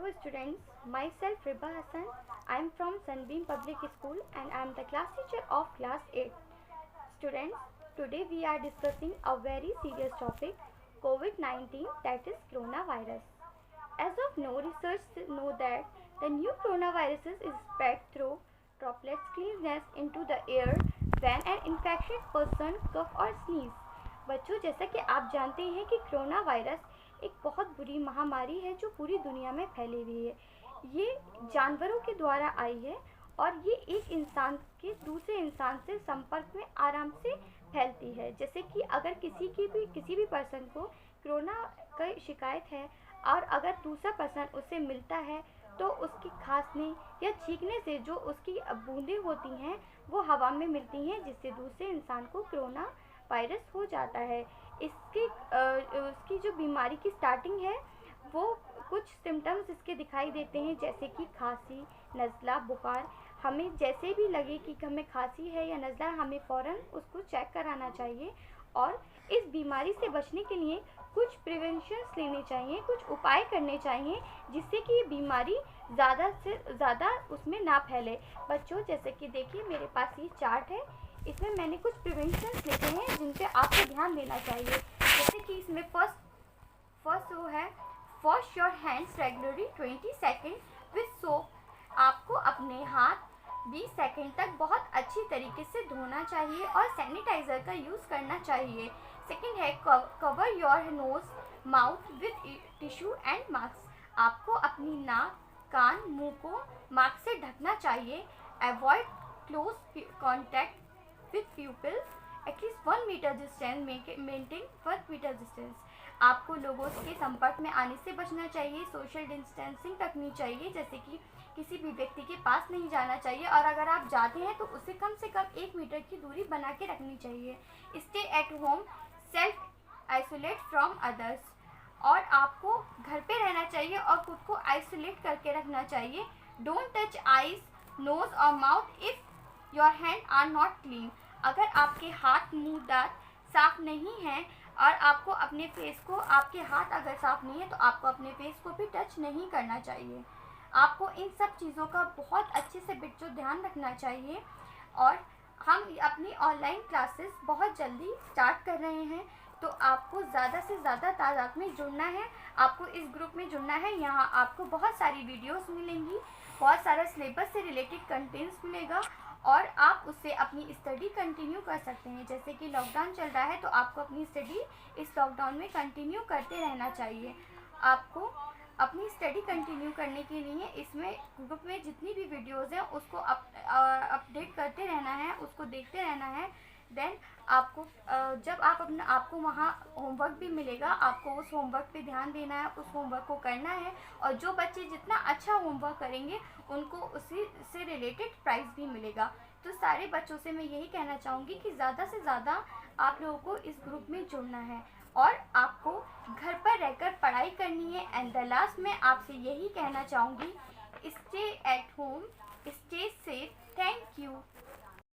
Hello students, myself Riba Hassan. I am from Sunbeam Public School and I am the class teacher of class 8. Students, today we are discussing a very serious topic, COVID-19, that is coronavirus. As of now, research know that the new coronavirus is spread through droplets cleanness into the air when an infected person cough or sneeze. बच्चों, जैसा कि आप जानते हैं कि corona virus एक बहुत बुरी महामारी है जो पूरी दुनिया में फैली हुई है। ये जानवरों के द्वारा आई है और ये एक इंसान के दूसरे इंसान से संपर्क में आराम से फैलती है। जैसे कि अगर किसी भी पर्सन को कोरोना की शिकायत है और अगर दूसरा पर्सन उससे मिलता है तो उसकी खांसने या छींकने से जो उसकी बूंदें होती हैं वो हवा में मिलती हैं, जिससे दूसरे इंसान को कोरोना वायरस हो जाता है। उसकी जो बीमारी की स्टार्टिंग है वो कुछ सिम्टम्स इसके दिखाई देते हैं, जैसे कि खांसी, नज़ला, बुखार। हमें जैसे भी लगे कि हमें खांसी है या नज़ला, हमें फ़ौरन उसको चेक कराना चाहिए और इस बीमारी से बचने के लिए कुछ प्रिवेंशंस लेने चाहिए, कुछ उपाय करने चाहिए जिससे कि ये बीमारी ज़्यादा से ज़्यादा उसमें ना फैले। बच्चों, जैसे कि देखिए मेरे पास ये चार्ट है, इसमें मैंने कुछ प्रिवेंशंस लिखे हैं जिन पे आपको ध्यान देना चाहिए। जैसे कि इसमें फर्स्ट वो है wash your hands regularly 20 second with soap. आपको अपने हाथ 20 सेकेंड तक बहुत अच्छी तरीके से धोना चाहिए और सैनिटाइज़र का यूज़ करना चाहिए। सेकेंड है cover your nose mouth with tissue and mask. आपको अपनी नाक, कान, मुंह को मास्क से ढकना चाहिए। Avoid close contact with pupils, at least 1 meter distance, maintain 1 meter distance। आपको लोगों के संपर्क में आने से बचना चाहिए, सोशल डिस्टेंसिंग रखनी चाहिए, जैसे कि किसी भी व्यक्ति के पास नहीं जाना चाहिए और अगर आप जाते हैं तो उससे कम 1 मीटर की दूरी बना के रखनी चाहिए। Stay at home, self isolate from others. और आपको घर पे रहना चाहिए और खुद को आइसोलेट करके रखना चाहिए। डोंट टच आईज, नोज और mouth if your hand are not clean. अगर आपके हाथ, मुंह, दांत साफ नहीं हैं और आपको अपने फेस को, आपके हाथ अगर साफ नहीं है तो आपको अपने फेस को भी टच नहीं करना चाहिए। आपको इन सब चीज़ों का बहुत अच्छे से बच्चों ध्यान रखना चाहिए। और हम अपनी ऑनलाइन क्लासेस बहुत जल्दी स्टार्ट कर रहे हैं, तो आपको ज़्यादा से ज़्यादा तादाद में जुड़ना है, आपको इस ग्रुप में जुड़ना है। यहाँ आपको बहुत सारी वीडियोस मिलेंगी, बहुत सारा सिलेबस से रिलेटेड कंटेंट्स मिलेगा और आप उससे अपनी स्टडी कंटिन्यू कर सकते हैं। जैसे कि लॉकडाउन चल रहा है तो आपको अपनी स्टडी इस लॉकडाउन में कंटिन्यू करते रहना चाहिए। आपको अपनी स्टडी कंटिन्यू करने के लिए इसमें ग्रुप में जितनी भी वीडियोज़ हैं उसको अपडेट करते रहना है, उसको देखते रहना है। देन आपको जब आपको वहाँ होमवर्क भी मिलेगा, आपको उस होमवर्क पे ध्यान देना है, उस होमवर्क को करना है और जो बच्चे जितना अच्छा होमवर्क करेंगे उनको उसी से रिलेटेड प्राइज़ भी मिलेगा। तो सारे बच्चों से मैं यही कहना चाहूँगी कि ज़्यादा से ज़्यादा आप लोगों को इस ग्रुप में जुड़ना है और आपको घर पर रहकर पढ़ाई करनी है। एंड द लास्ट में आपसे यही कहना चाहूँगी, stay at home, stay safe. Thank you.